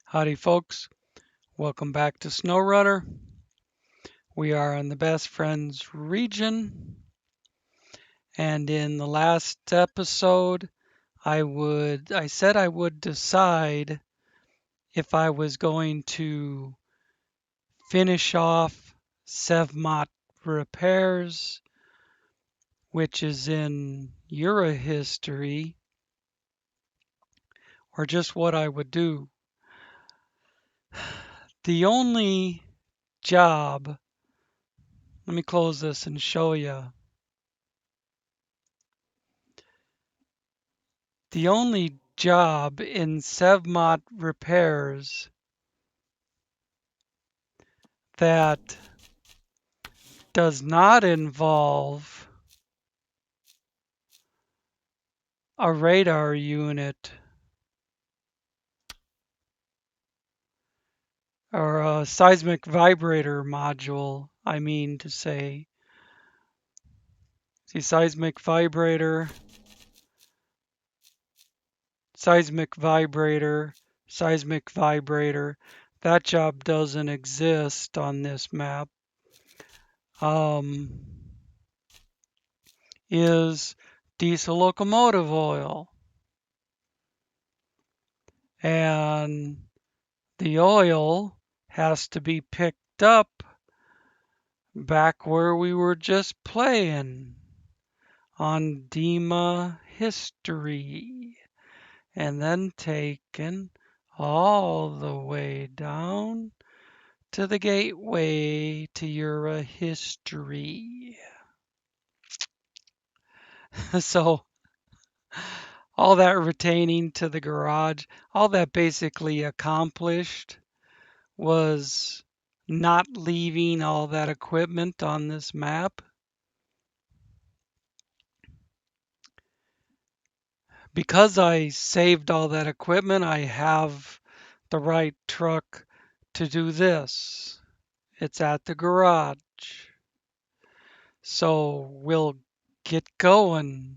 Howdy folks, welcome back to SnowRunner. We are in the Best Friends region, and in the last episode I said I would decide if I was going to finish off Sevmot Repairs, which is in Yura history, or just what I would do. The only job, let me close this and show you. The only job in Sevmot Repairs that does not involve a radar unit or a seismic vibrator module, I mean to say. See, seismic vibrator, seismic vibrator, seismic vibrator. That job doesn't exist on this map. Is diesel locomotive oil. And the oil has to be picked up back where we were just playing on DEMA history, and then taken all the way down to the gateway to Yura history. So all that retaining to the garage, all that basically accomplished was not leaving all that equipment on this map. Because I saved all that equipment, I have the right truck to do this. It's at the garage. So we'll get going.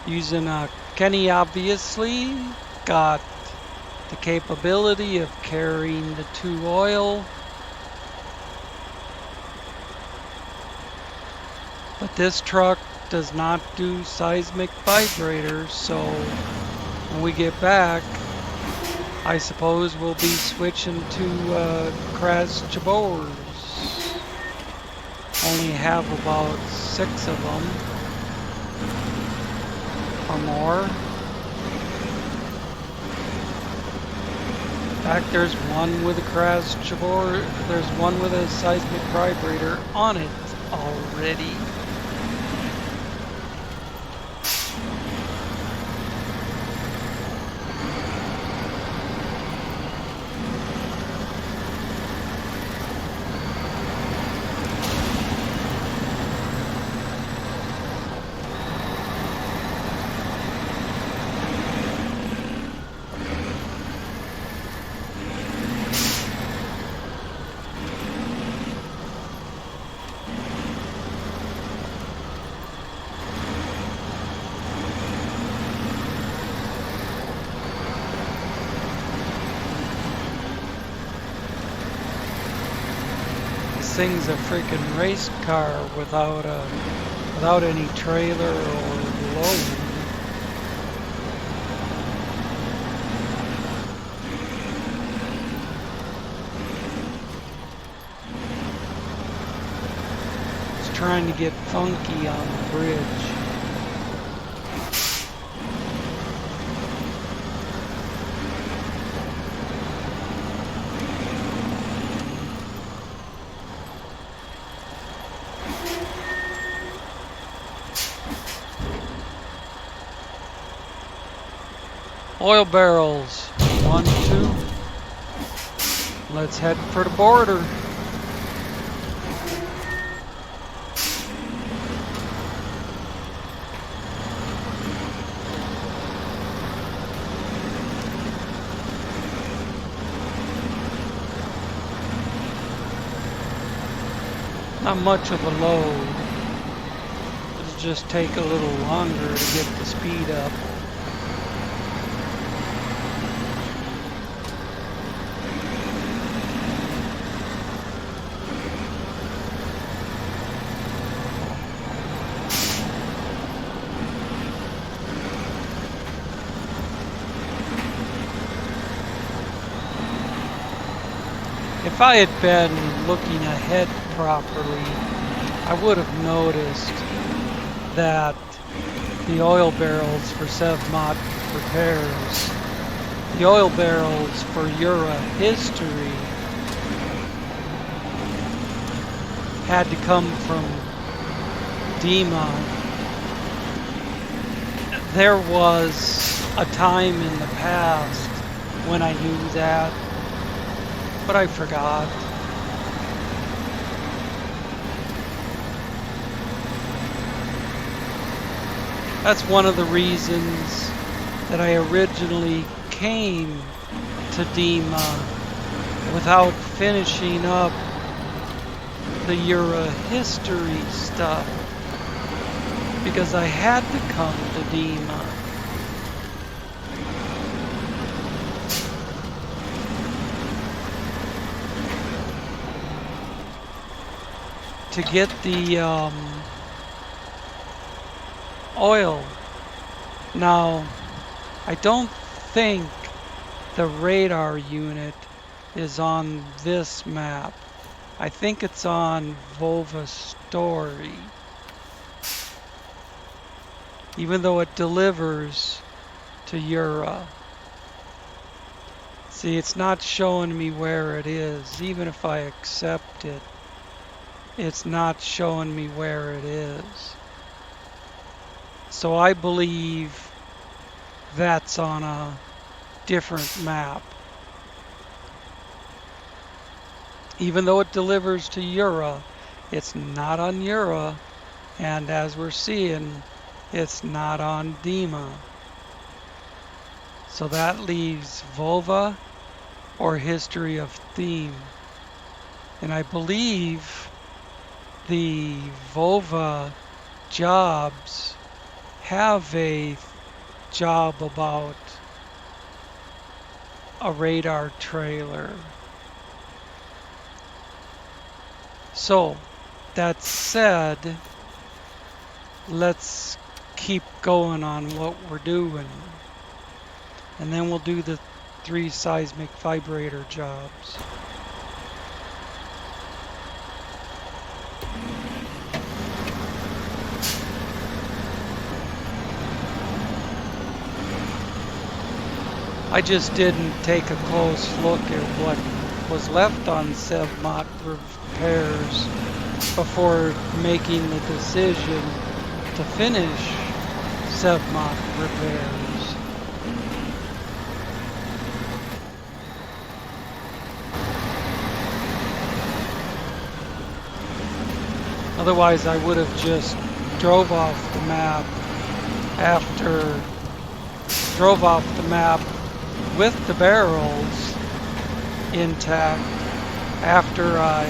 Using a Kenny, obviously got the capability of carrying the 2 oil. But this truck does not do seismic vibrators, so when we get back, I suppose we'll be switching to crash bores. Only have about 6 of them or more. In fact, there's one with a crash bore. There's one with a seismic vibrator on it already. This thing's a freaking race car without any trailer or load. It's trying to get funky on the bridge. Oil barrels, 1, 2. Let's head for the border. Not much of a load. It'll just take a little longer to get the speed up. If I had been looking ahead properly, I would have noticed that the oil barrels for Sevmot Repairs, the oil barrels for Yura history, had to come from Dima. There was a time in the past when I knew that, but I forgot. That's one of the reasons that I originally came to Dima without finishing up the Yura history stuff, because I had to come to Dima. To get the oil. Now, I don't think the radar unit is on this map. I think it's on Vova Story. Even though it delivers to Yura. See, it's not showing me where it is. Even if I accept it, it's not showing me where it is. So I believe that's on a different map. Even though it delivers to Yura, it's not on Yura, and as we're seeing, it's not on Dima. So that leaves Vova or History of Theme. And I believe the Vova jobs have a job about a radar trailer. So, that said, let's keep going on what we're doing. And then we'll do the 3 seismic vibrator jobs. I just didn't take a close look at what was left on Sevmot Repairs before making the decision to finish Sevmot Repairs. Otherwise, I would have just drove off the map with the barrels intact after I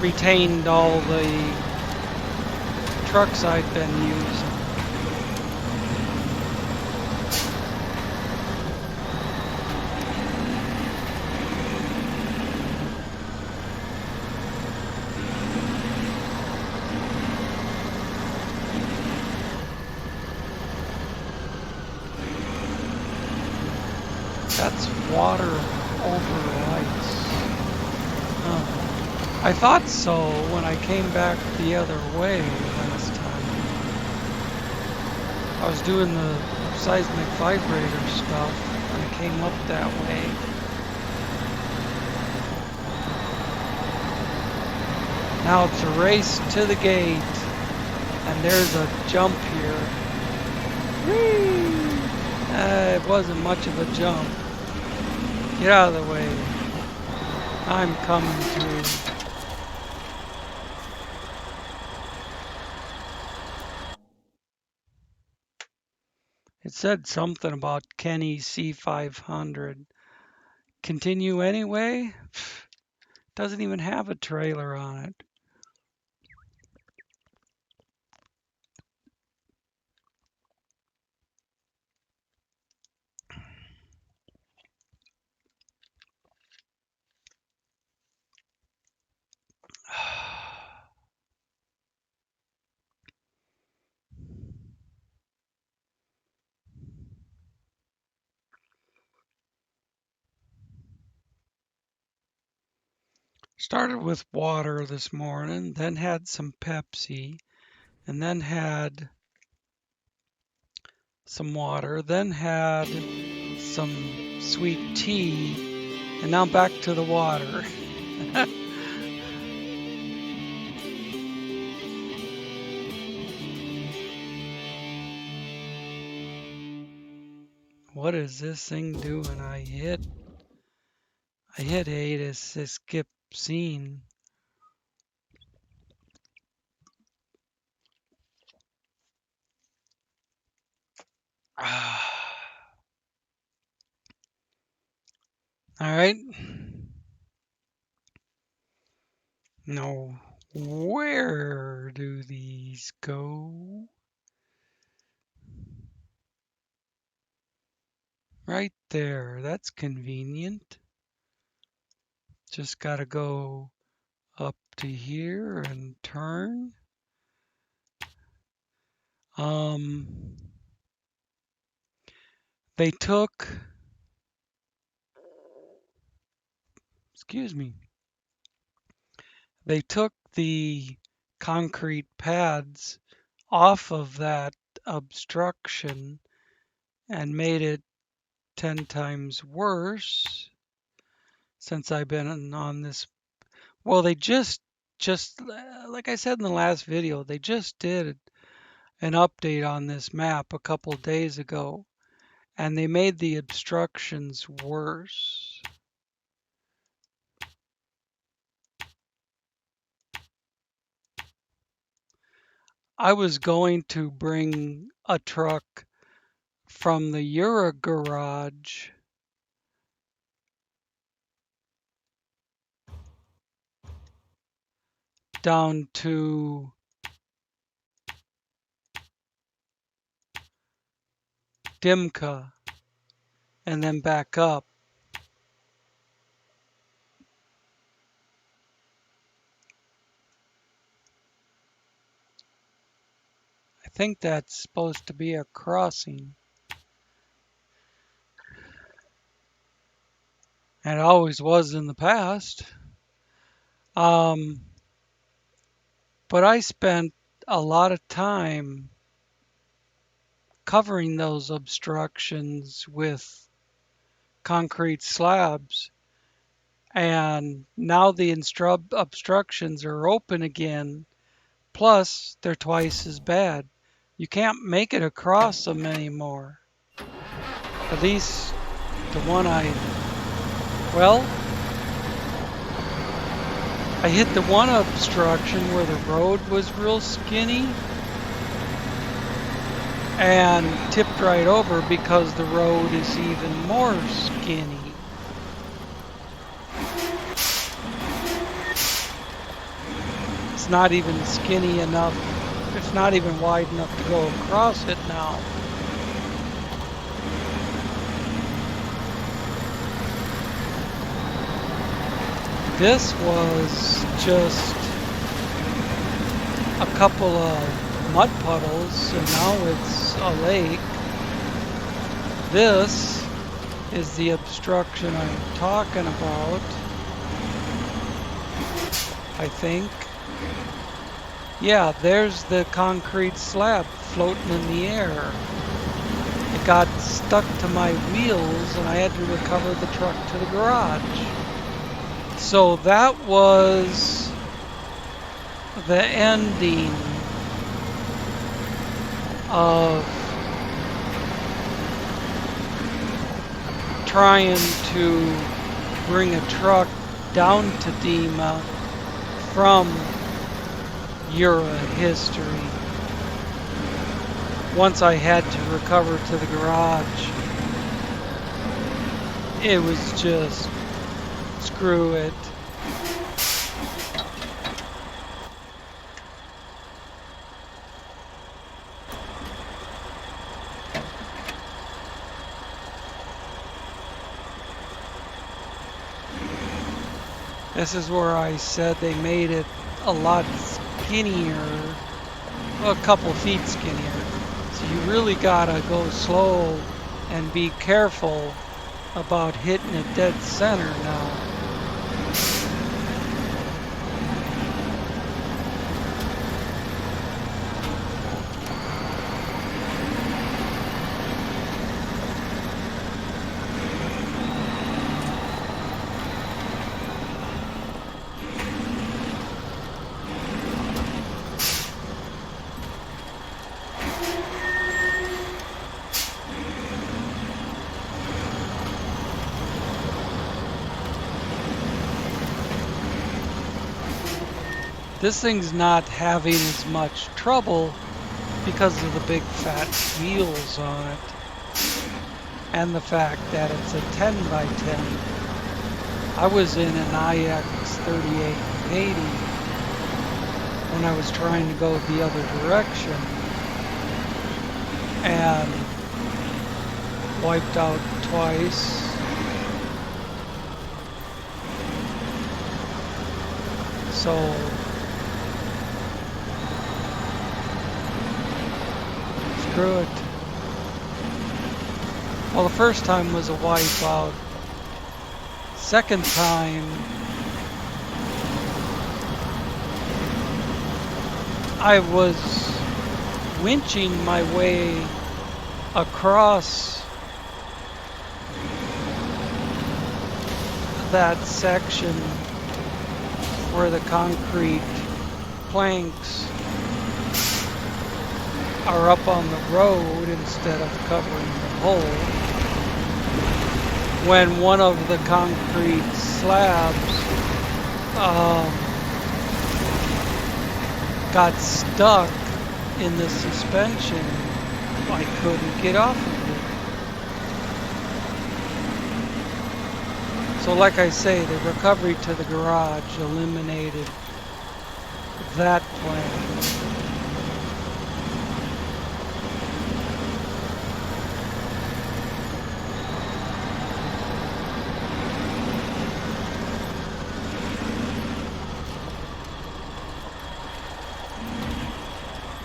retained all the trucks I'd been using. That's water over ice. Oh. I thought so when I came back the other way last time. I was doing the seismic vibrator stuff and I came up that way. Now it's a race to the gate, and there's a jump here. Whee! It wasn't much of a jump. Get out of the way. I'm coming through. It said something about Kenny C500. Continue anyway? Doesn't even have a trailer on it. Started with water this morning, then had some Pepsi, and then had some water, then had some sweet tea, and now back to the water. What is this thing doing? I hit A to skip scene. All right. Now, where do these go? Right there. That's convenient. Just got to go up to here and turn. They took, excuse me, they took the concrete pads off of that obstruction and made it 10 times worse since I've been on this. Well, they just like I said in the last video, they just did an update on this map a couple days ago, and they made the obstructions worse. I was going to bring a truck from the Yura garage down to Dimka and then back up. I think that's supposed to be a crossing. And it always was in the past. But I spent a lot of time covering those obstructions with concrete slabs. And now the obstructions are open again. Plus, they're twice as bad. You can't make it across them anymore. At least the one I hit the one obstruction where the road was real skinny and tipped right over because the road is even more skinny. It's not even skinny enough. It's not even wide enough to go across it now. This was just a couple of mud puddles, and now it's a lake. This is the obstruction I'm talking about, I think. Yeah, there's the concrete slab floating in the air. It got stuck to my wheels and I had to recover the truck to the garage. So that was the ending of trying to bring a truck down to Dima from Yura history. Once I had to recover to the garage, it was just screw it. This is where I said they made it a lot skinnier, well, a couple feet skinnier. So you really gotta go slow and be careful about hitting it dead center now. This thing's not having as much trouble because of the big fat wheels on it and the fact that it's a 10 by 10. I was in an IX 3880 when I was trying to go the other direction and wiped out twice. So screw it. Well, the first time was a wipeout. Second time, I was winching my way across that section where the concrete planks are up on the road instead of covering the hole, when one of the concrete slabs got stuck in the suspension. I couldn't get off of it. So like I say, the recovery to the garage eliminated that plan.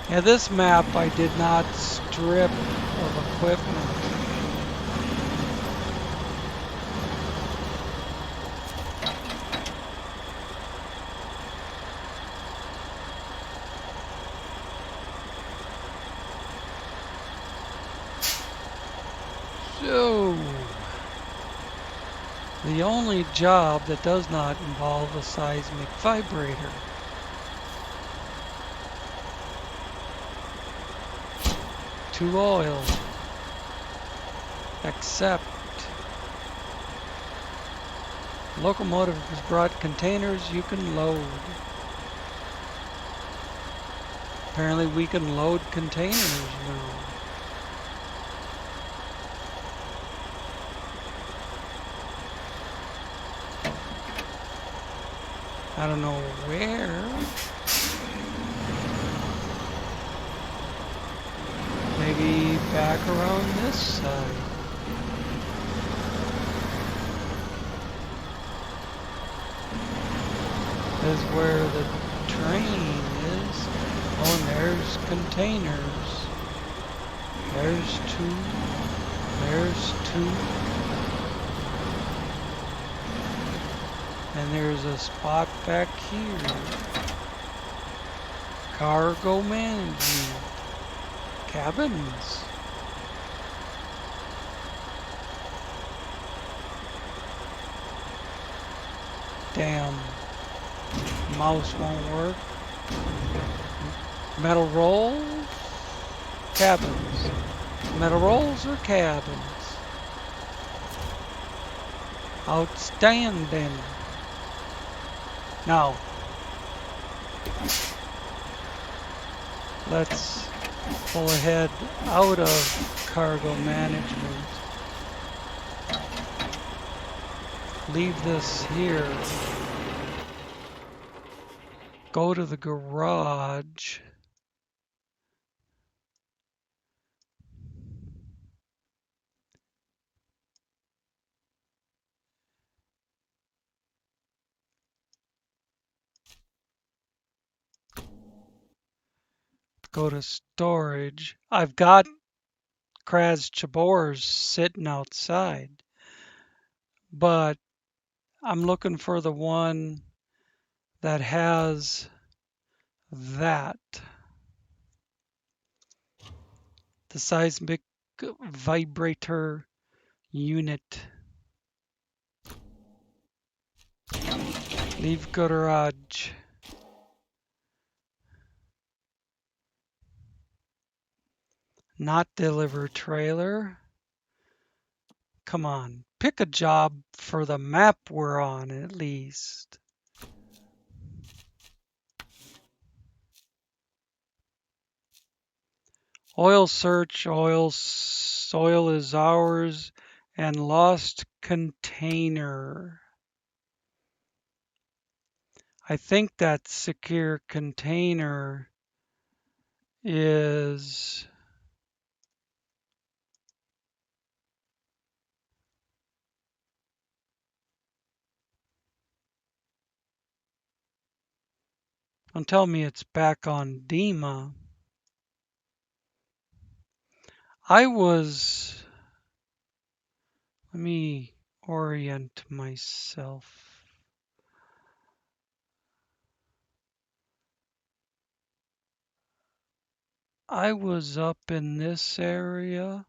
Now this map I did not strip of equipment. So, the only job that does not involve a seismic vibrator. To oil, except Locomotive has brought containers you can load. Apparently we can load containers now. I don't know where. Maybe back around this side. This is where the train is. Oh, and there's containers. There's two. There's two. And there's a spot back here. Cargo management. Cabins. Damn. Mouse won't work. Metal rolls. Cabins. Metal rolls or cabins. Outstanding. Now, let's pull ahead out of cargo management. Leave this here. Go to the garage. go to storage. I've got Kraz Chabors sitting outside, but I'm looking for the one that has that. The seismic vibrator unit. Leave garage. Not deliver trailer. Come on, pick a job for the map we're on at least. Oil search, oil is ours, and lost container. I think that secure container is don't tell me it's back on Dima. Let me orient myself. I was up in this area,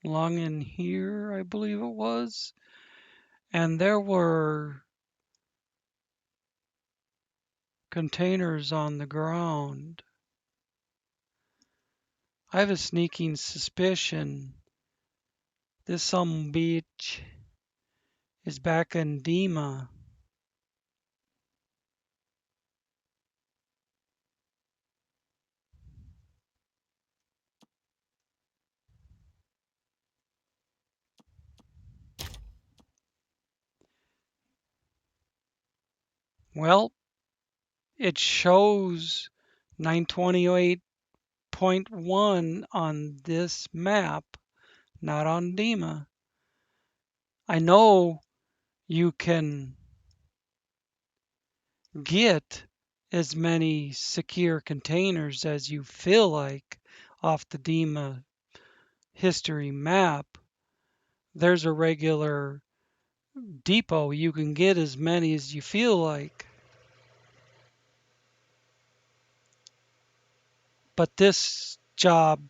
along in here, I believe it was, and there were containers on the ground. I have a sneaking suspicion this some beach is back in Dima. Well, it shows 928.1 on this map, not on Dima. I know you can get as many secure containers as you feel like off the Dima history map. There's a regular depot. You can get as many as you feel like. But this job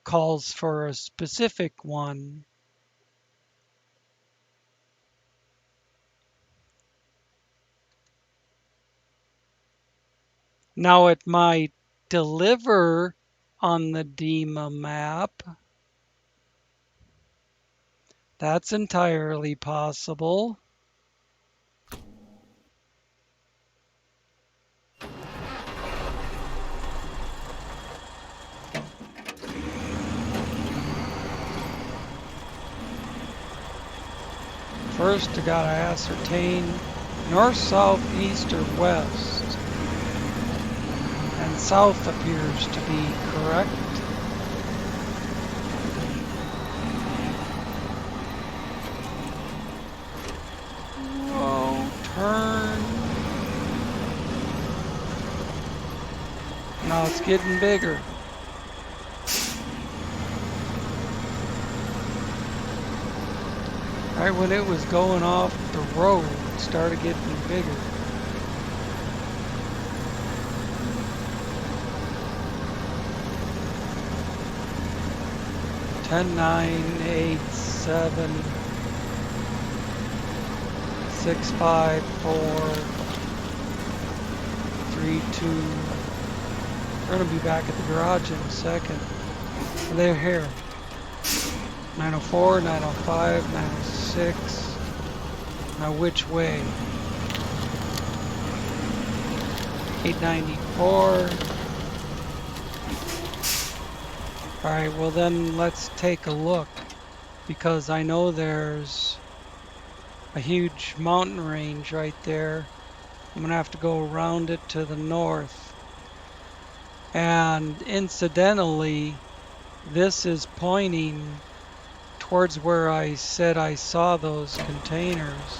calls for a specific one. Now it might deliver on the Dima map. That's entirely possible. First, I gotta ascertain north, south, east, or west. And south appears to be correct. Whoa, turn. Now it's getting bigger. Right when it was going off the road, it started getting bigger. Ten, 9, 8, 7, 6, 5, 4, 3, 2. We're gonna be back at the garage in a second. They're here. 904, 905, 906. Now which way? 894. Alright, well then let's take a look, because I know there's a huge mountain range right there. I'm gonna have to go around it to the north. And incidentally, this is pointing towards where I said I saw those containers.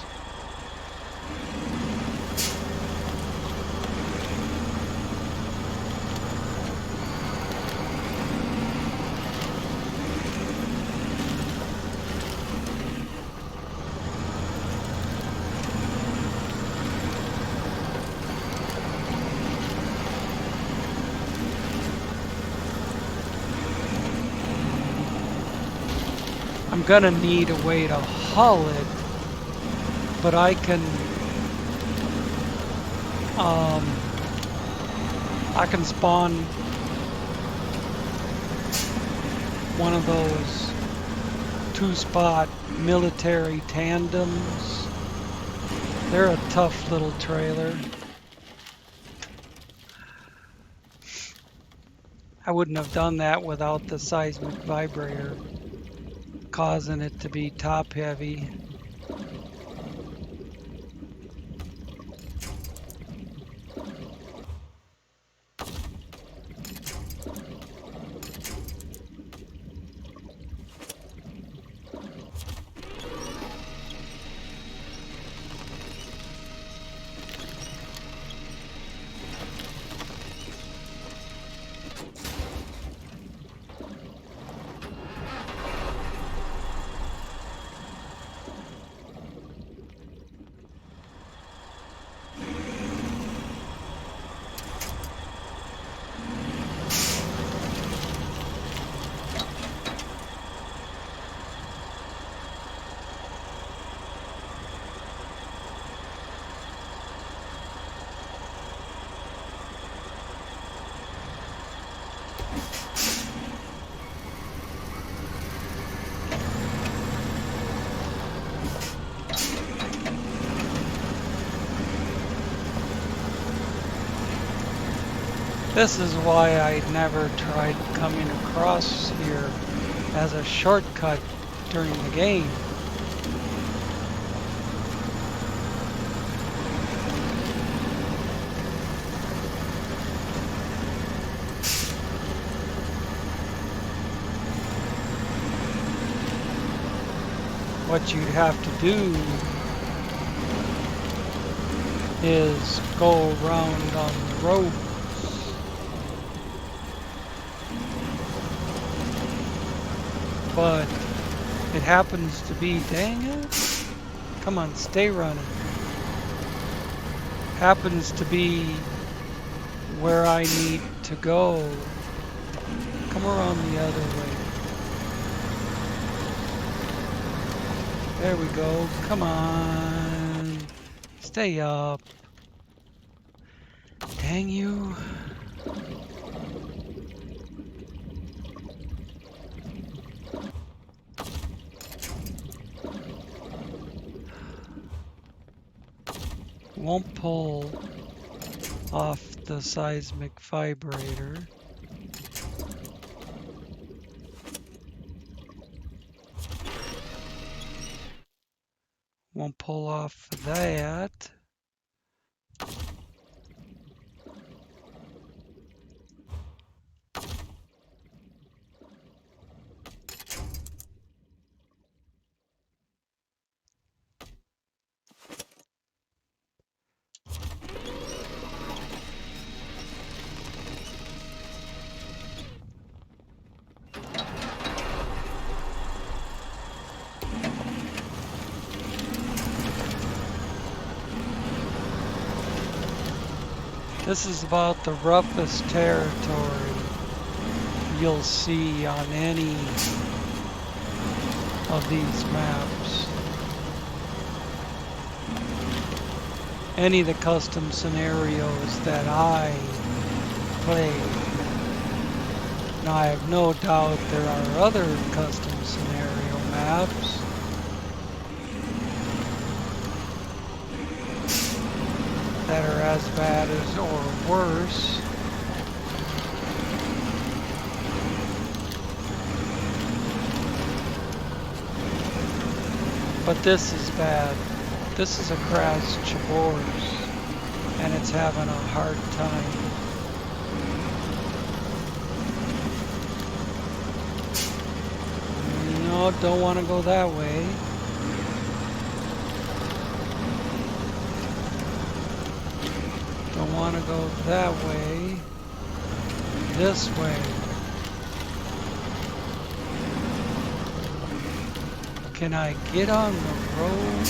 gonna need a way to haul it, but I can spawn one of those 2-spot military tandems. They're a tough little trailer. I wouldn't have done that without the seismic vibrator causing it to be top heavy. This is why I never tried coming across here as a shortcut during the game. What you'd have to do is go around on the road. But it happens to be, dang it, come on, stay running. Happens to be where I need to go. Come around the other way. There we go, come on, stay up. Dang you. Won't pull off the seismic vibrator. Won't pull off that. This is about the roughest territory you'll see on any of these maps. Any of the custom scenarios that I play. Now I have no doubt there are other custom scenario maps that are as bad as or worse. But this is bad. This is a crash Chibors, and it's having a hard time. No, don't want to go that way. Don't want to go that way. This way. Can I get on the road?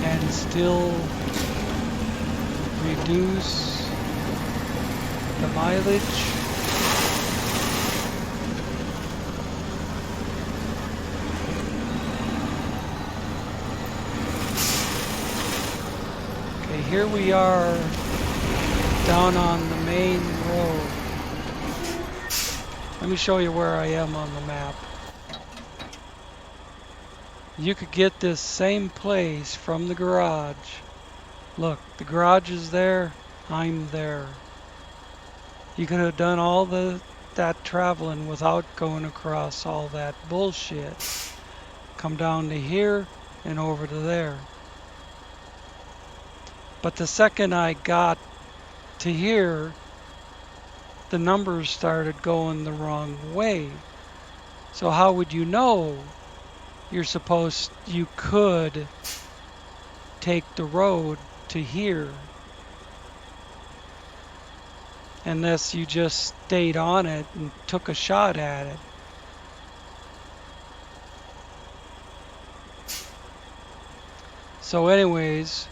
And still reduce the mileage. Okay, here we are down on the main road. Let me show you where I am on the map. You could get this same place from the garage. Look, the garage is there, I'm there. You could have done all that traveling without going across all that bullshit. Come down to here and over to there. But the second I got to here, the numbers started going the wrong way. So how would you know you could take the road to here unless you just stayed on it and took a shot at it? So anyways,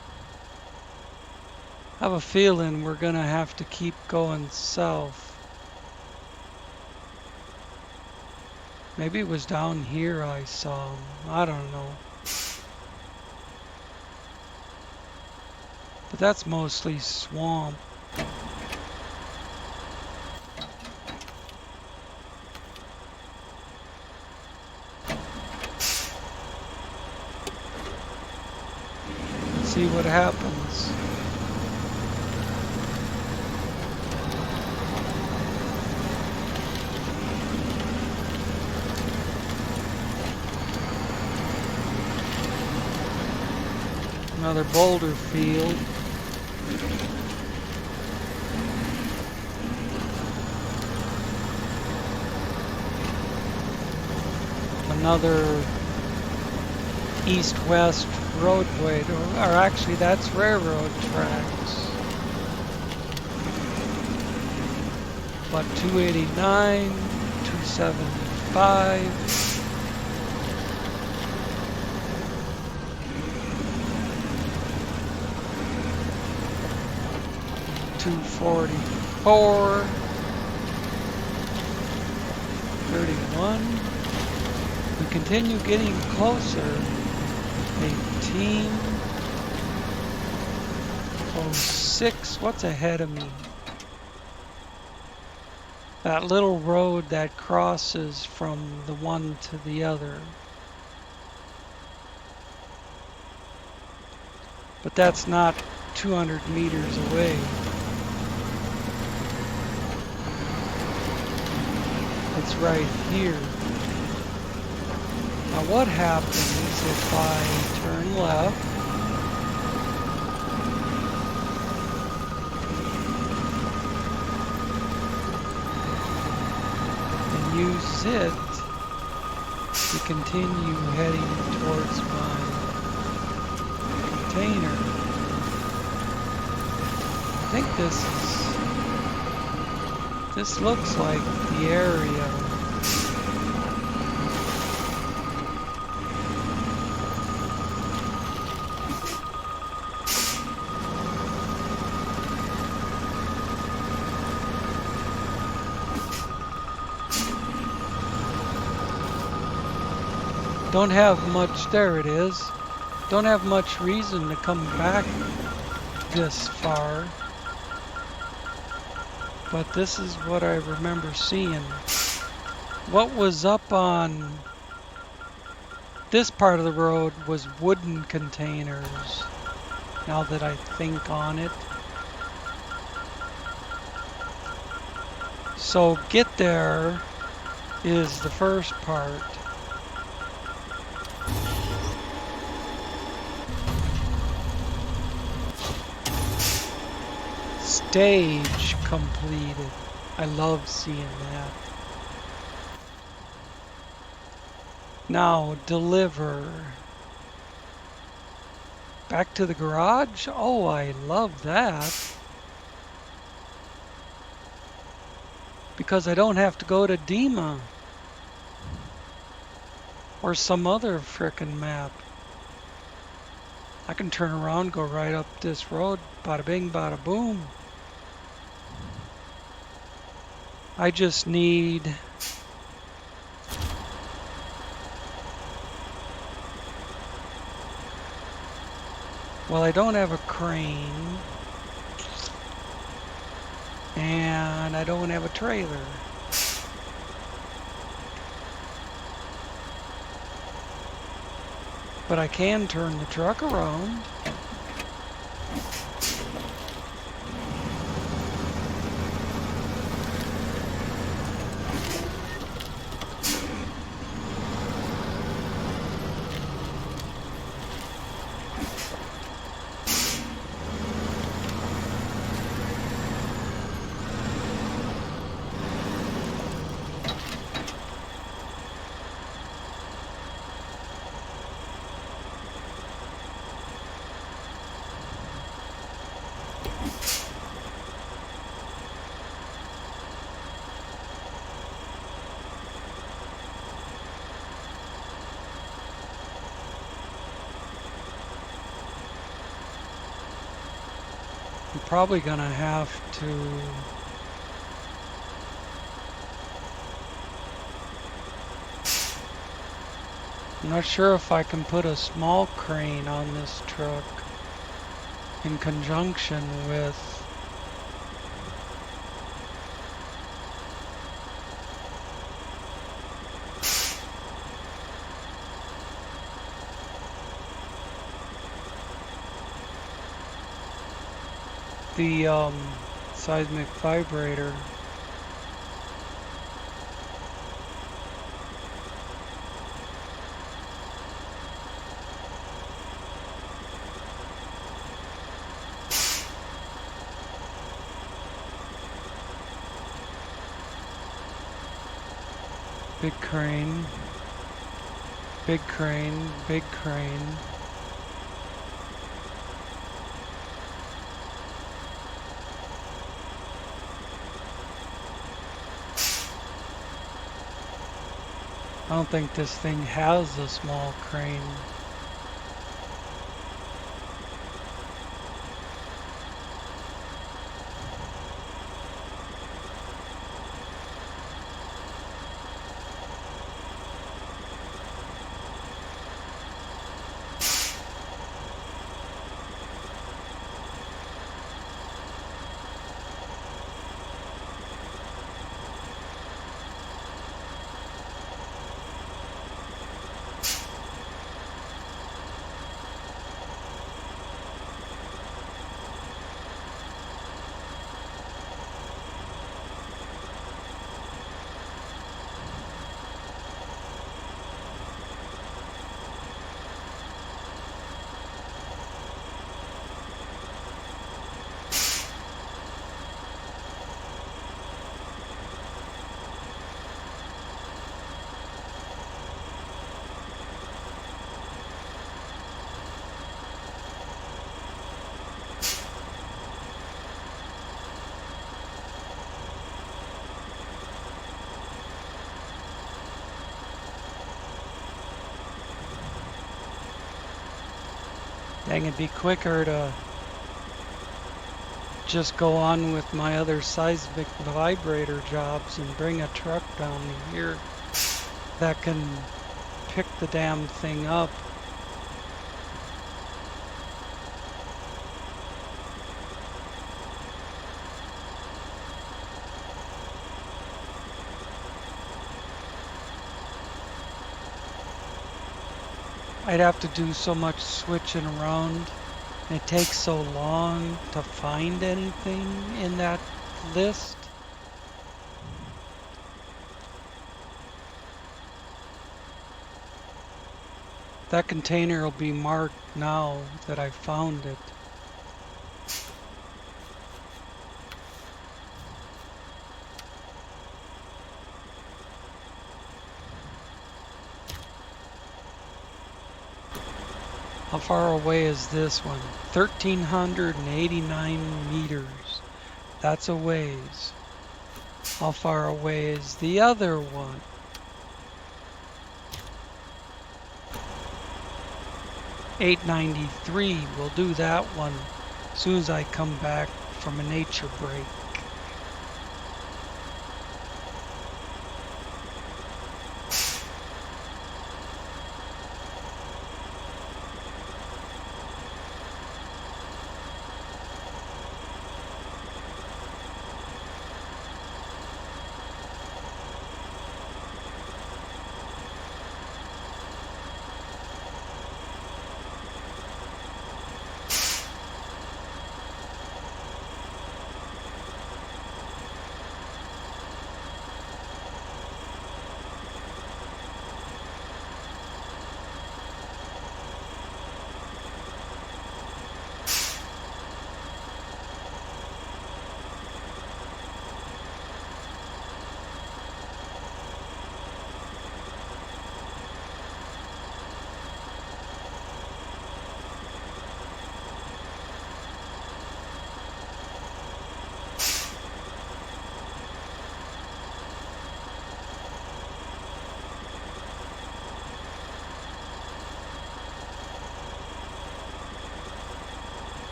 I have a feeling we're gonna have to keep going south. Maybe it was down here I saw him. I don't know. But that's mostly swamp. Let's see what happens. Another boulder field. Another east-west roadway, or actually that's railroad tracks. But 289, 275. 244, 31. We continue getting closer. 18, 06. What's ahead of me? That little road that crosses from the one to the other. But that's not 200 meters away. It's right here. Now what happens if I turn left and use it to continue heading towards my container? I think this looks like the area. Don't have much, there it is. Don't have much reason to come back this far. But this is what I remember seeing. What was up on this part of the road was wooden containers, now that I think on it. So get there is the first part. Stage completed. I love seeing that. Now deliver. Back to the garage? Oh, I love that. Because I don't have to go to Dima. Or some other frickin' map. I can turn around, go right up this road, bada bing, bada boom. I just need well, I don't have a crane and I don't have a trailer. But I can turn the truck around. I'm probably gonna have to I'm not sure if I can put a small crane on this truck in conjunction with the seismic vibrator. Big crane, big crane, big crane. I don't think this thing has a small crane. Dang, it'd be quicker to just go on with my other seismic vibrator jobs and bring a truck down here that can pick the damn thing up. I'd have to do so much switching around. And it takes so long to find anything in that list. That container will be marked now that I found it. How far away is this one? 1,389 meters. That's a ways. How far away is the other one? .893. We'll do that one as soon as I come back from a nature break.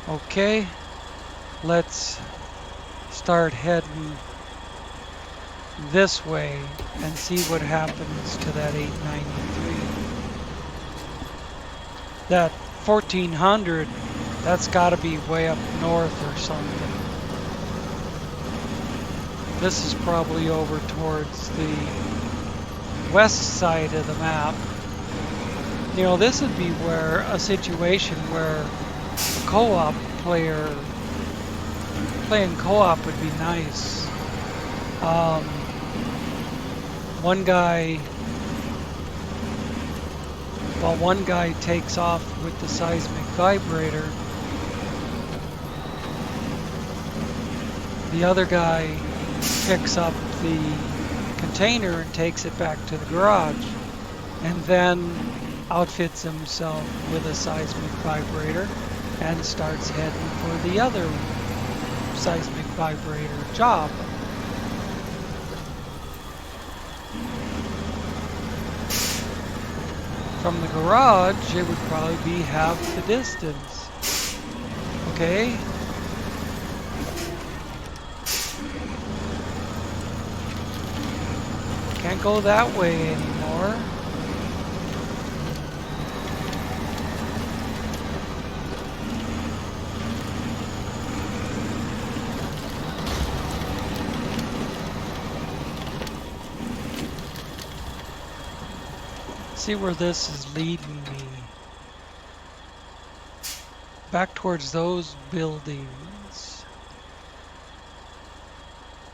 Okay, let's start heading this way and see what happens to that 893. That 1400, that's got to be way up north or something. This is probably over towards the west side of the map. You know, this would be where a situation where a co-op player playing co-op would be nice. One guy takes off with the seismic vibrator. The other guy picks up the container and takes it back to the garage, and then outfits himself with a seismic vibrator and starts heading for the other seismic vibrator job. From the garage, it would probably be half the distance. Okay. Can't go that way anymore. See where this is leading me. Back towards those buildings.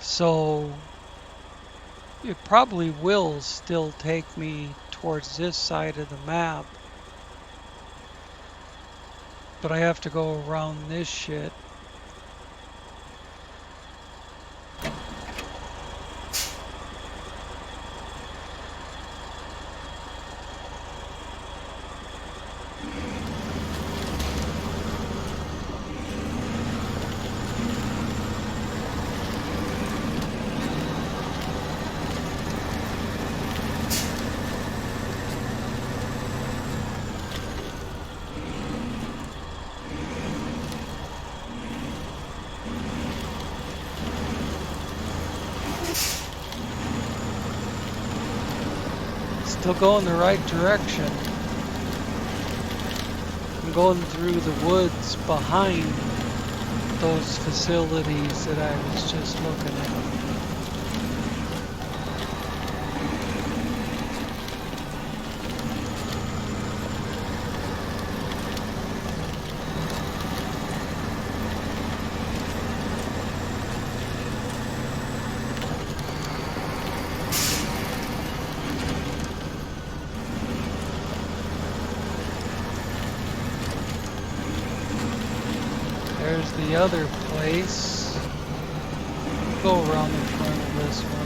So it probably will still take me towards this side of the map. But I have to go around this shit. Still going the right direction. I'm going through the woods behind those facilities that I was just looking at. There's the other place. Go around the front of this one.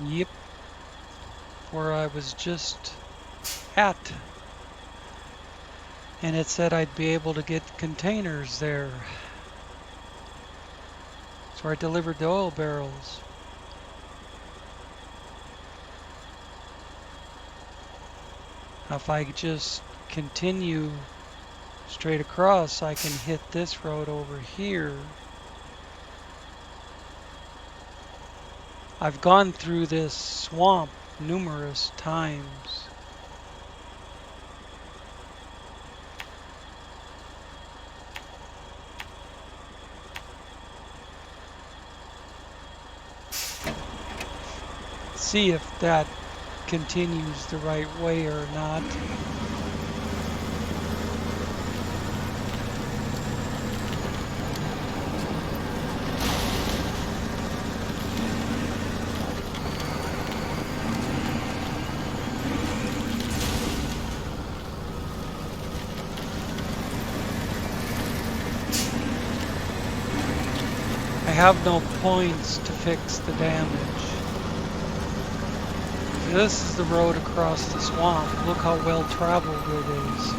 Yep, where I was just at. And it said I'd be able to get containers there. So I delivered the oil barrels. Now if I just continue straight across, I can hit this road over here. I've gone through this swamp numerous times. See if that continues the right way or not. have no points to fix the damage. This is the road across the swamp. Look how well traveled it is.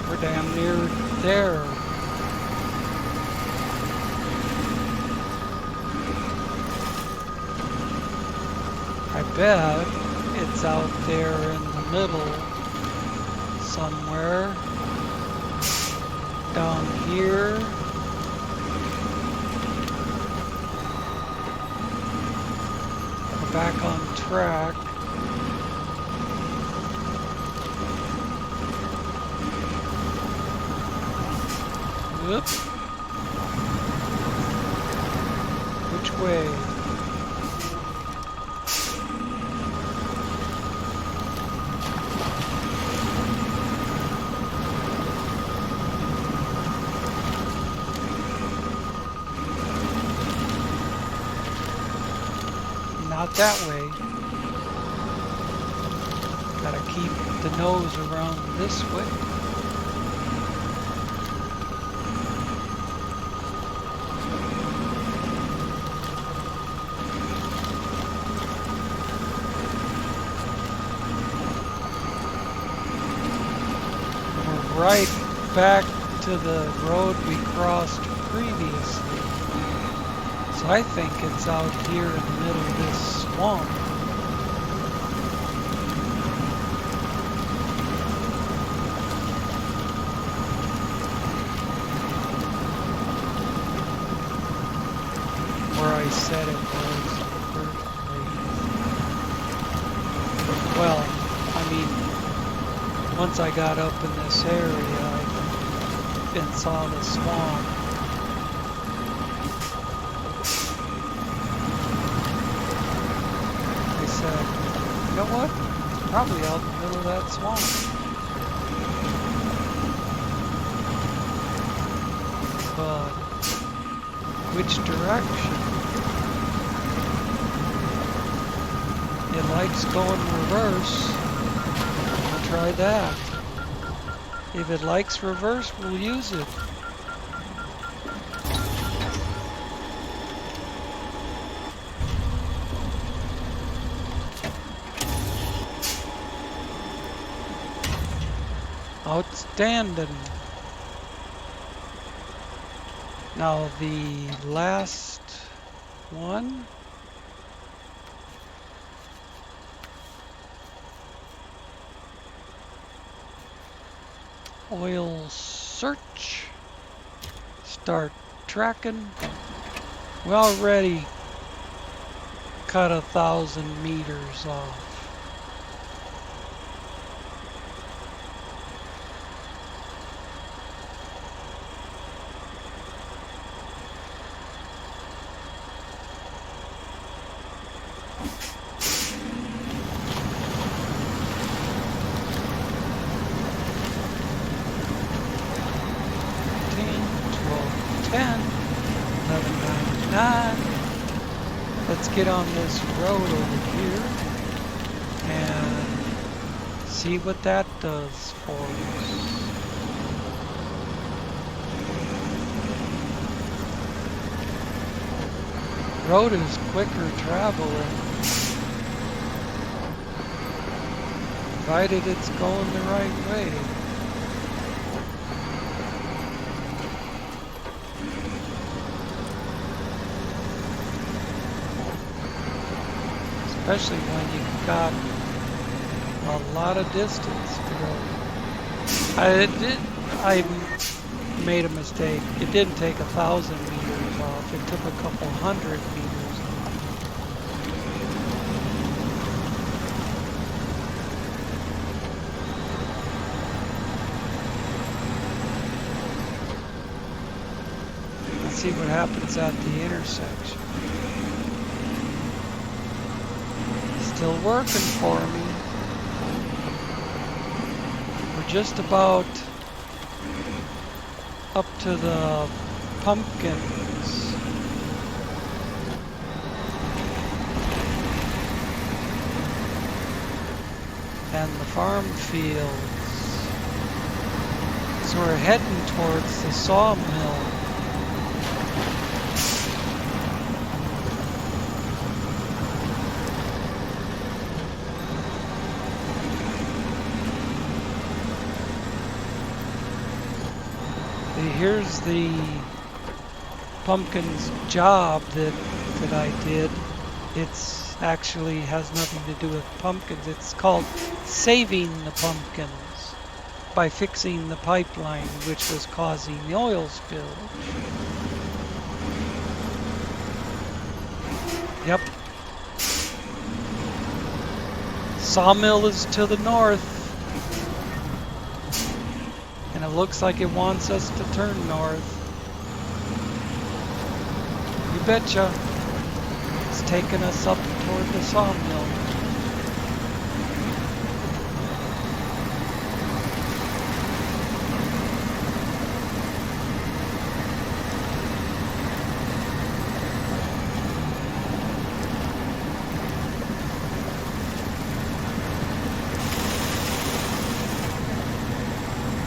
We're damn near there. I bet it's out there in the middle somewhere. Down here. We're back on track. Whoop. Which way? Not that way. Gotta keep the nose around this way. We're right back to the road we crossed previously. So I think it's out here in the middle of this swamp. Where I said it was perfectly. Well, I mean, once I got up in this area and saw the swamp, you know what? It's probably out in the middle of that swamp. But which direction? It likes going reverse. We'll try that. If it likes reverse, we'll use it. Outstanding. Now the last one. Oil search. Start tracking. We already cut 1,000 meters off. Let's get on this road over here and see what that does for us. Road is quicker traveling, provided it's going the right way. Especially when you've got a lot of distance to go. I made a mistake. It didn't take 1,000 meters off. It took a couple hundred meters off. Let's see what happens at the intersection. Still working for me. We're just about up to the pumpkins. And the farm fields. So we're heading towards the sawmill. Here's the pumpkins job that I did. It's actually has nothing to do with pumpkins. It's called saving the pumpkins by fixing the pipeline which was causing the oil spill. Yep. Sawmill is to the north. And it looks like it wants us to turn north. You betcha. It's taking us up toward the sawmill.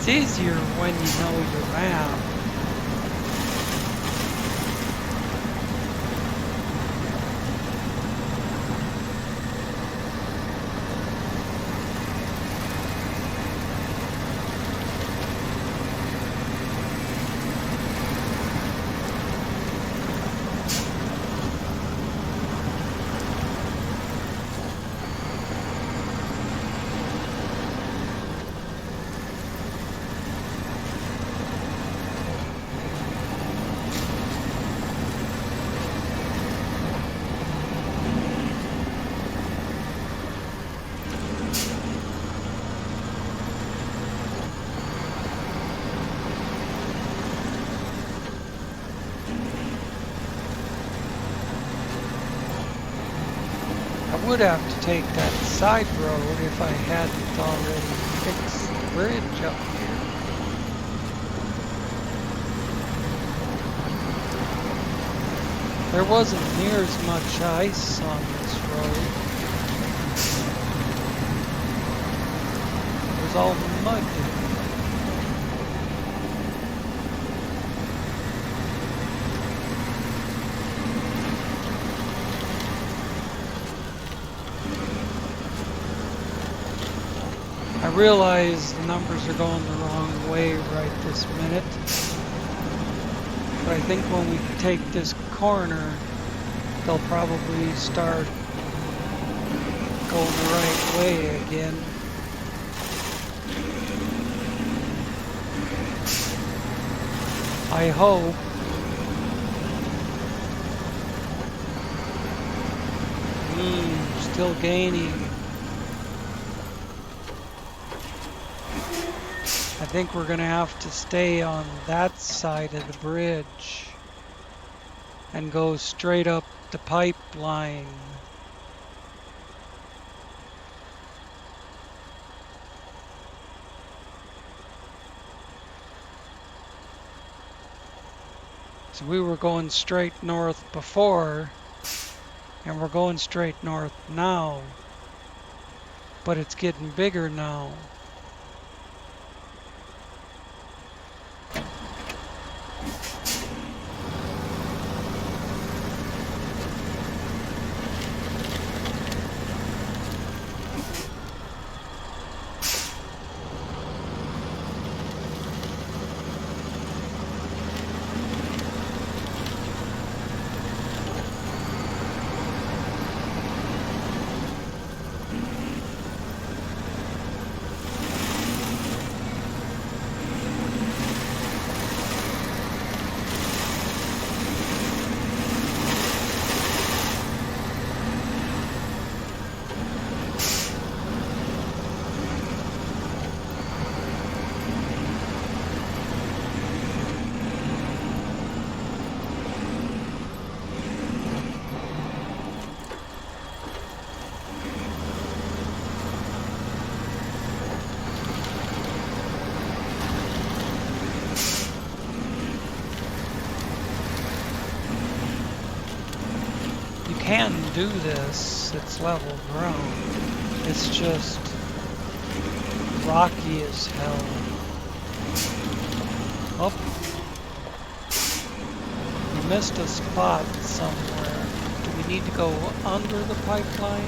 It's easier when you know your map. I would have to take that side road if I hadn't already fixed the bridge up here. There wasn't near as much ice on this road. It was all mud. I realize the numbers are going the wrong way right this minute, but I think when we take this corner, they'll probably start going the right way again. I hope. Still gaining. I think we're going to have to stay on that side of the bridge and go straight up the pipeline. So we were going straight north before, and we're going straight north now, but it's getting bigger now. Can do this, it's level ground. It's just rocky as hell. Oh, we missed a spot somewhere. Do we need to go under the pipeline?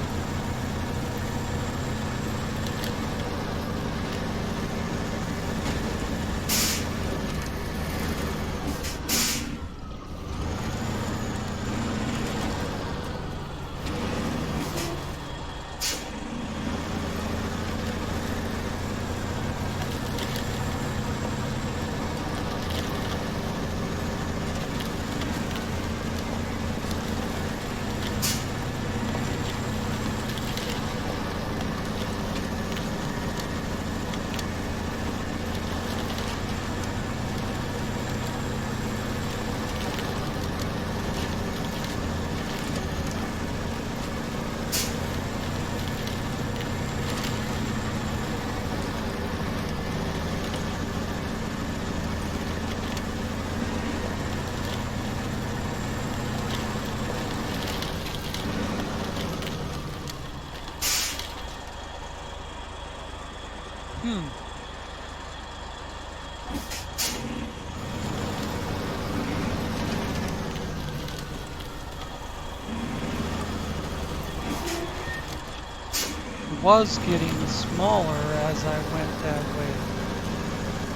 It was getting smaller as I went that way.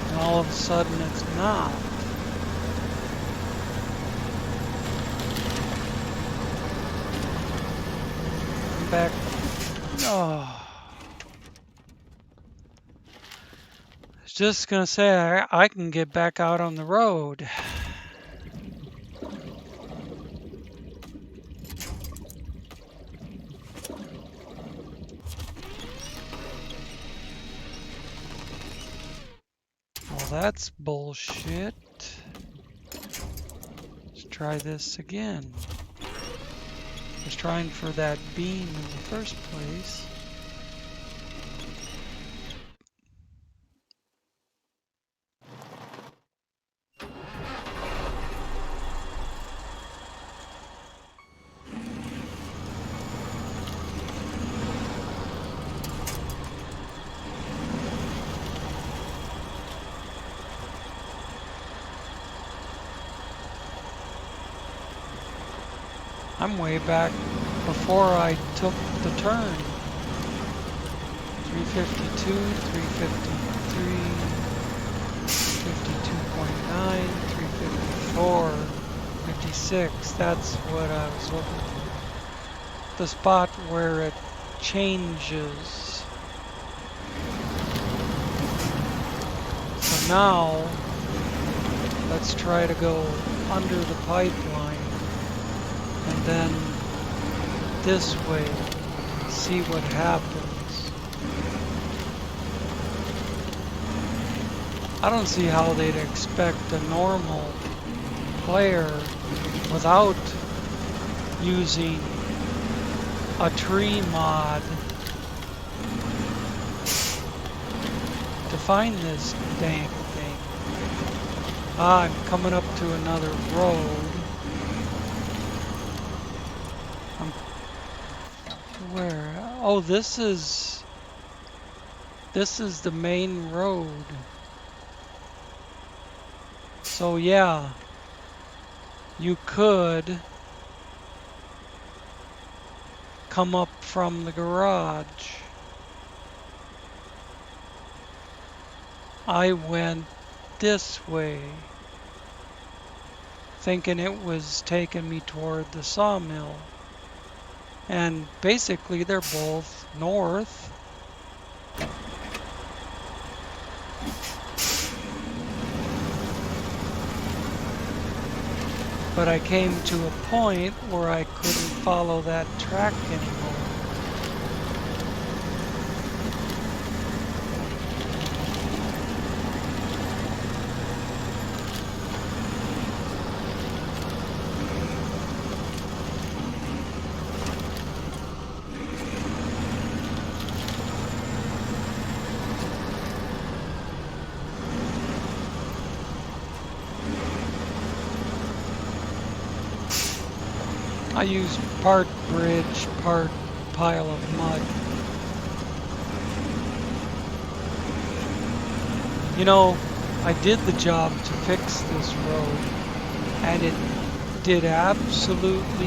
And all of a sudden it's not. I'm back. Oh. I was just gonna say I can get back out on the road. Well, that's bullshit. Let's try this again. I was trying for that beam in the first place. I'm way back before I took the turn. 352, 353, 52.9, 354, 56. That's what I was looking for. The spot where it changes. So now, let's try to go under the pipeline. And then this way, see what happens. I don't see how they'd expect a normal player without using a tree mod to find this dang thing. I'm coming up to another road. Where? Oh, this is the main road. So yeah, you could come up from the garage. I went this way, thinking it was taking me toward the sawmill. And basically they're both north. But I came to a point where I couldn't follow that track anymore. I use part bridge, part pile of mud. You know, I did the job to fix this road, and it did absolutely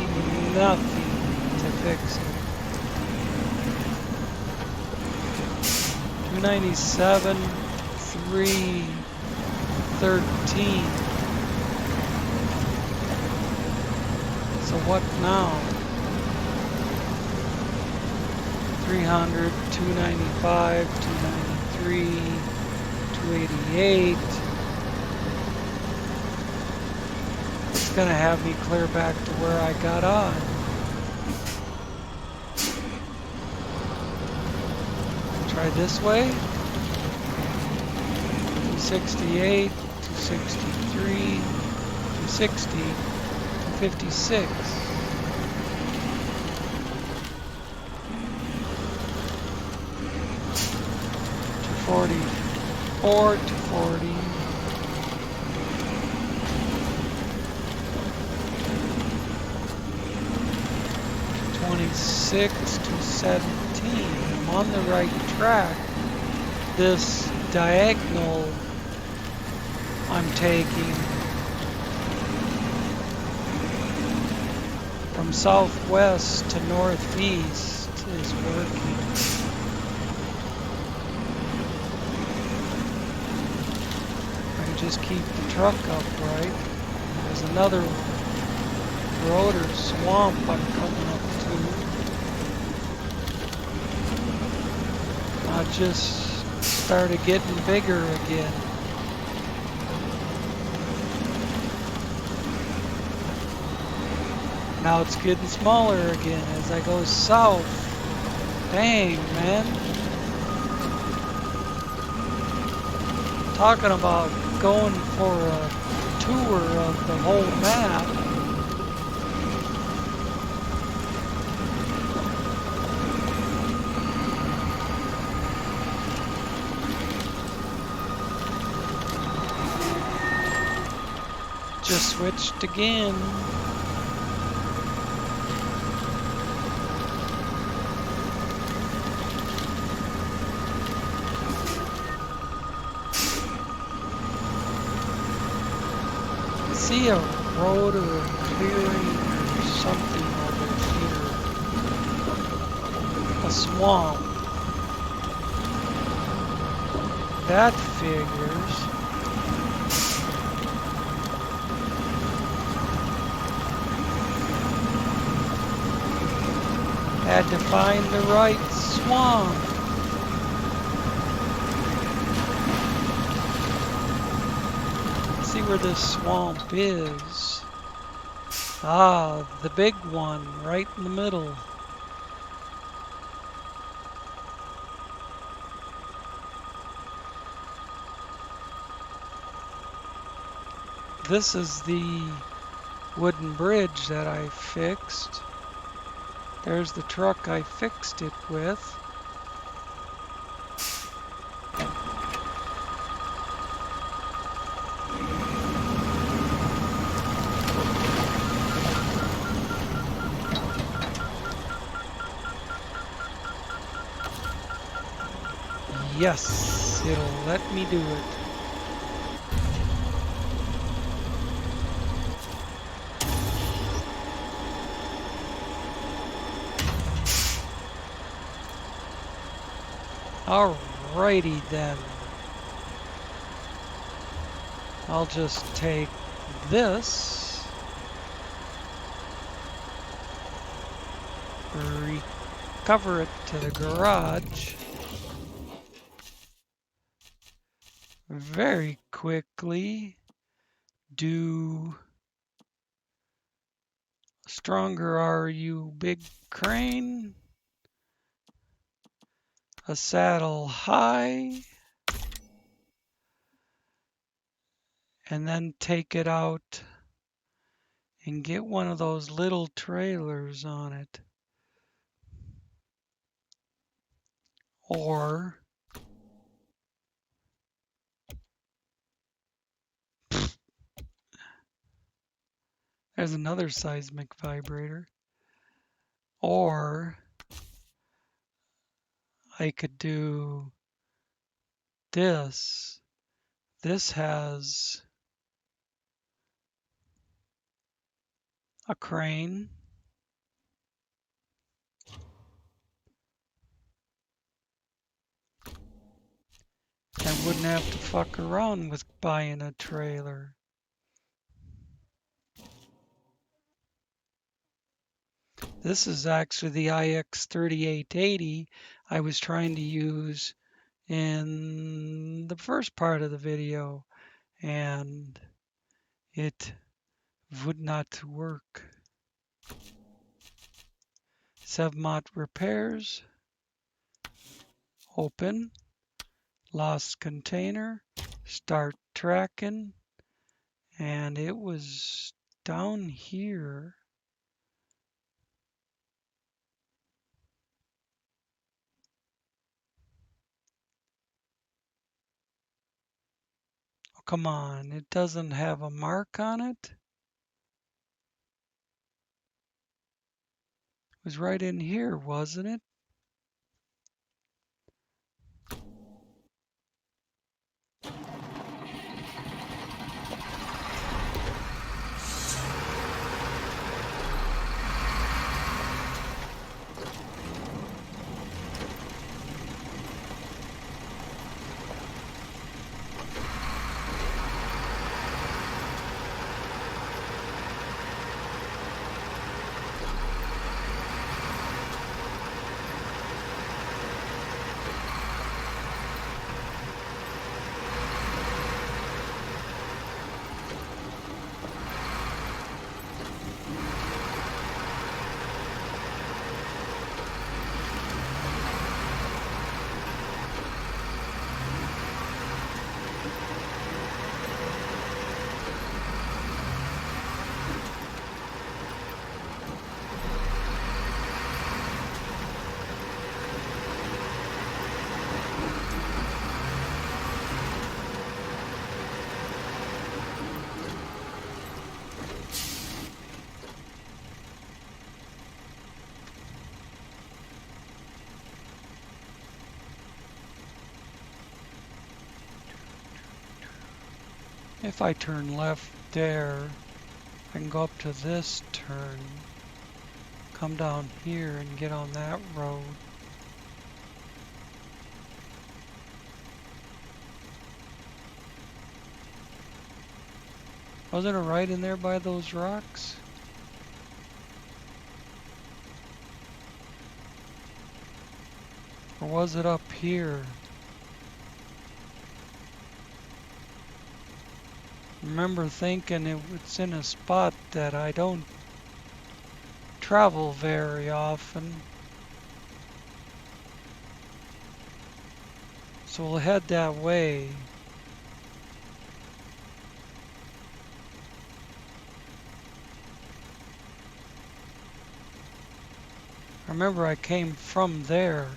nothing to fix it. 297, 313. So what now? 300, 295, 293, 288. It's gonna have me clear back to where I got on. Try this way. 268, 263, 260, 256. 244, 240. 26 to 17. I'm on the right track. This diagonal I'm taking from southwest to northeast is working. I just keep the truck upright. There's another road or swamp I'm coming up to. I just started getting bigger again. Now it's getting smaller again as I go south. Dang, man. Talking about going for a tour of the whole map. Just switched again. I see a road or a clearing or something over here. A swamp. That figures. Had to find the right swamp. Let's see where this swamp is. Ah, the big one right in the middle. This is the wooden bridge that I fixed. There's the truck I fixed it with. Yes, it'll let me do it. Alrighty then. I'll just take this, recover it to the garage very quickly, do stronger are you big crane, a saddle high, and then take it out and get one of those little trailers on it. Or there's another seismic vibrator. Or I could do this. This has a crane and wouldn't have to fuck around with buying a trailer. This is actually the IX3880 I was trying to use in the first part of the video, and it would not work. Sevmot Repairs, open, lost container, start tracking, and it was down here. Oh, come on, it doesn't have a mark on it. It was right in here, wasn't it? If I turn left there, I can go up to this turn, come down here and get on that road. Wasn't it right in there by those rocks? Or was it up here? I remember thinking it was in a spot that I don't travel very often. So we'll head that way. I remember I came from there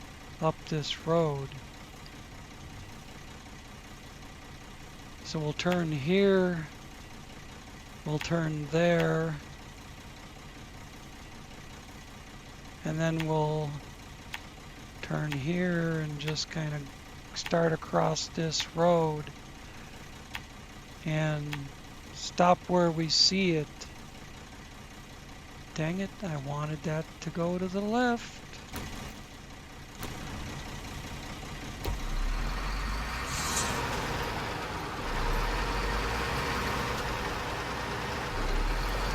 up this road. So we'll turn here, we'll turn there, and then we'll turn here and just kind of start across this road and stop where we see it. Dang it, I wanted that to go to the left.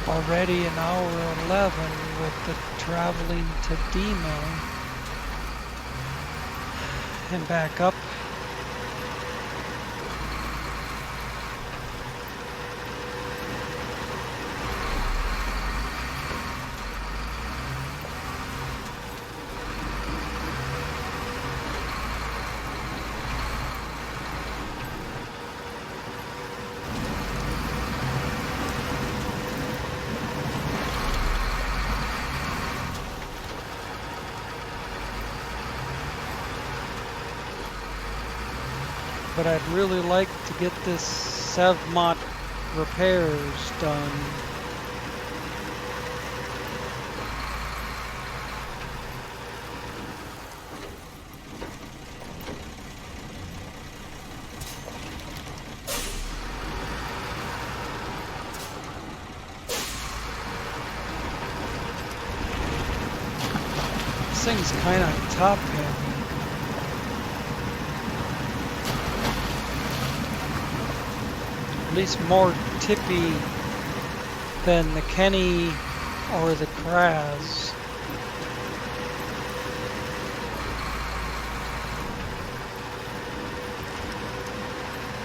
Already an hour 11 with the traveling to Dima and back up. But I'd really like to get this Sevmot Repairs done. This thing's kind of top heavy. At least more tippy than the Kenny or the Kraz.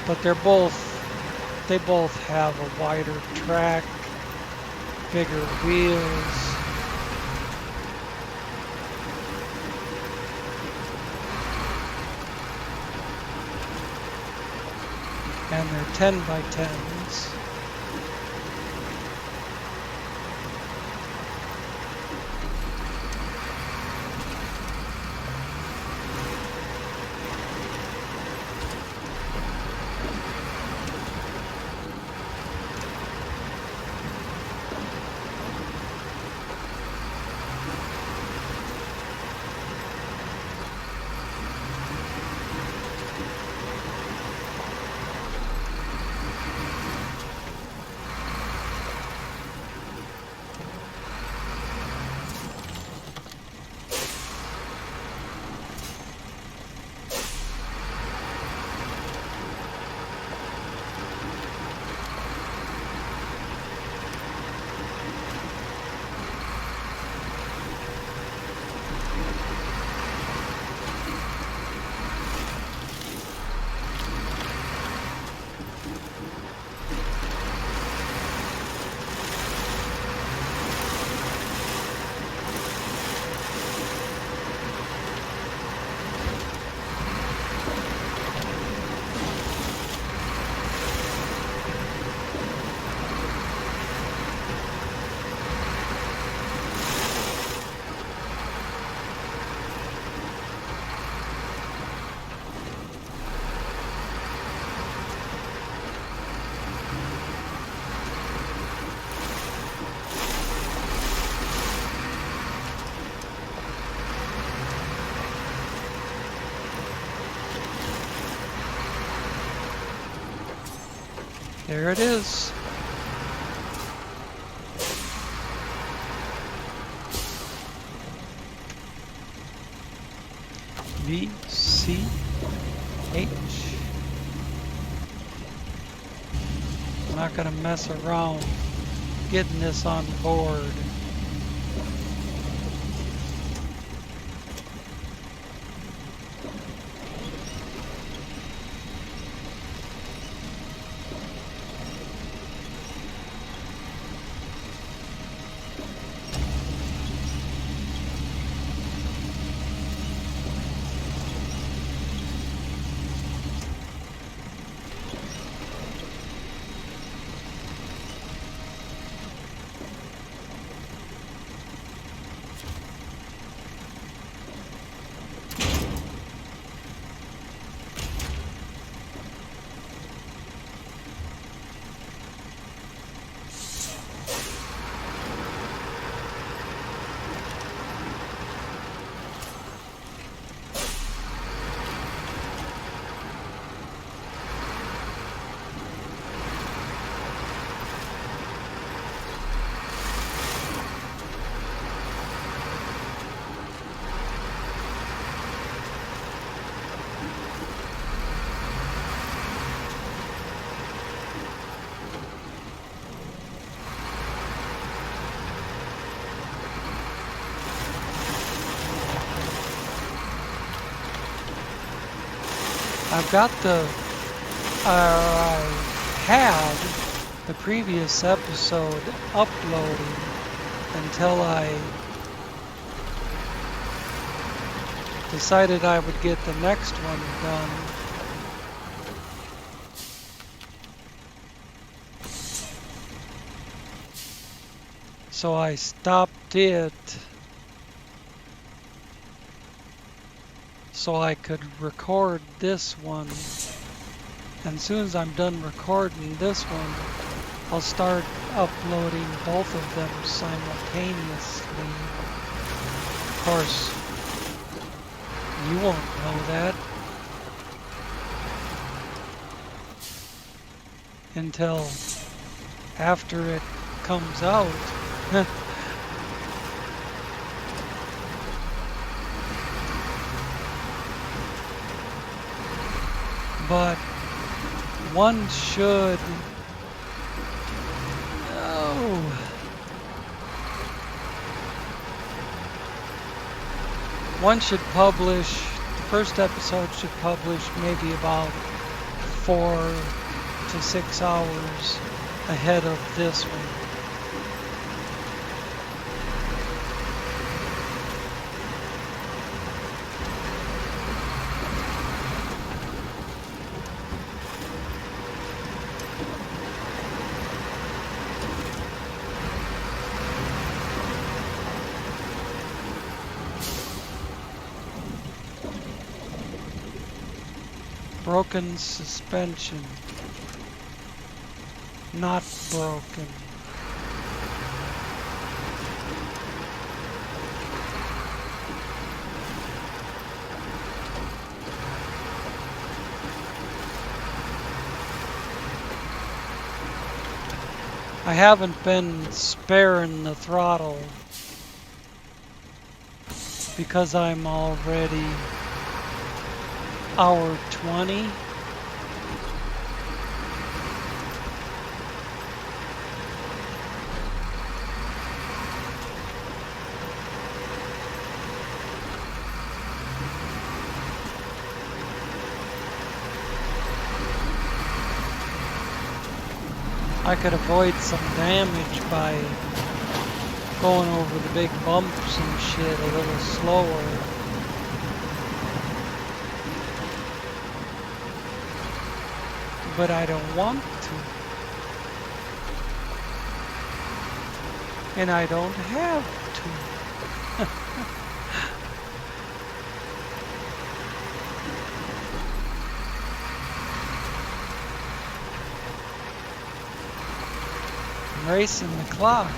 But they both have a wider track, bigger wheels. And they're 10x10s. There it is. VCH. I'm not going to mess around getting this on board. I've got I had the previous episode uploading until I decided I would get the next one done. So I stopped it so I could record this one. And as soon as I'm done recording this one, I'll start uploading both of them simultaneously. Of course, you won't know that until after it comes out. but one should, oh, one should publish, the first episode should publish maybe about 4 to 6 hours ahead of this one. Broken suspension. Not broken. I haven't been sparing the throttle because I'm already hour 20. I could avoid some damage by going over the big bumps and shit a little slower. But I don't want to. And I don't have to. I'm racing the clock.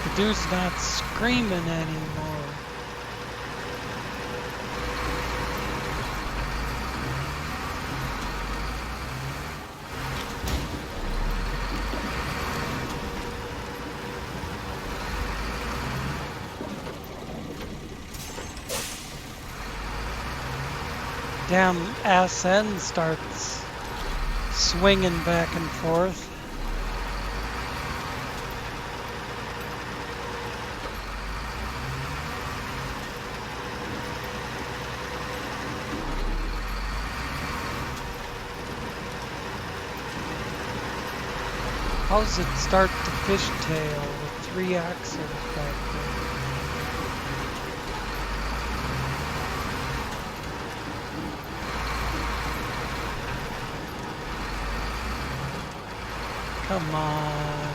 The dude's not screaming anymore. Damn ass end starts swinging back and forth. How does it start to fishtail with 3 axles back there? Come on.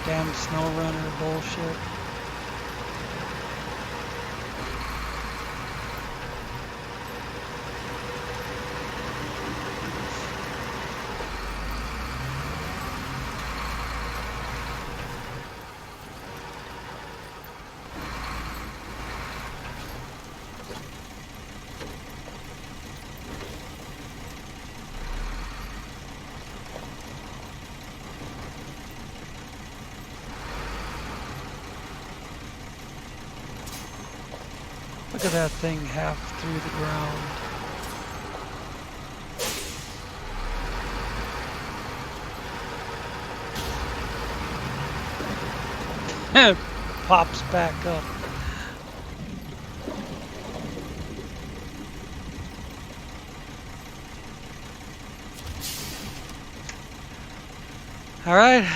Damn SnowRunner bullshit. Look at that thing half through the ground. It pops back up. All right,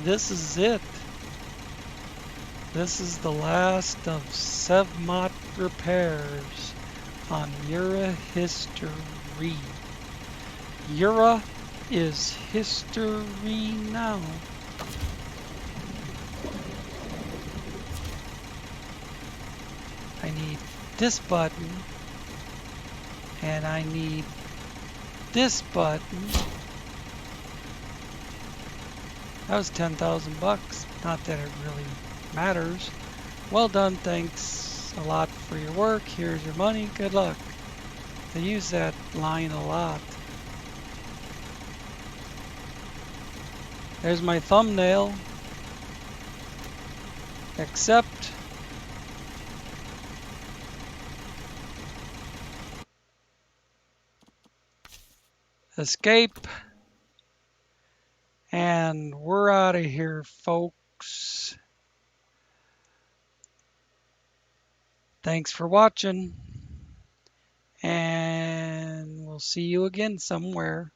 this is it. This is the last of Sevmot Repairs on Yura history. Yura is history now. I need this button, and I need this button. That was 10,000 bucks. Not that it really matters. Well done, thanks a lot for your work. Here's your money. Good luck. They use that line a lot. There's my thumbnail. Accept. Escape. And we're out of here, folks. Thanks for watching. And we'll see you again somewhere.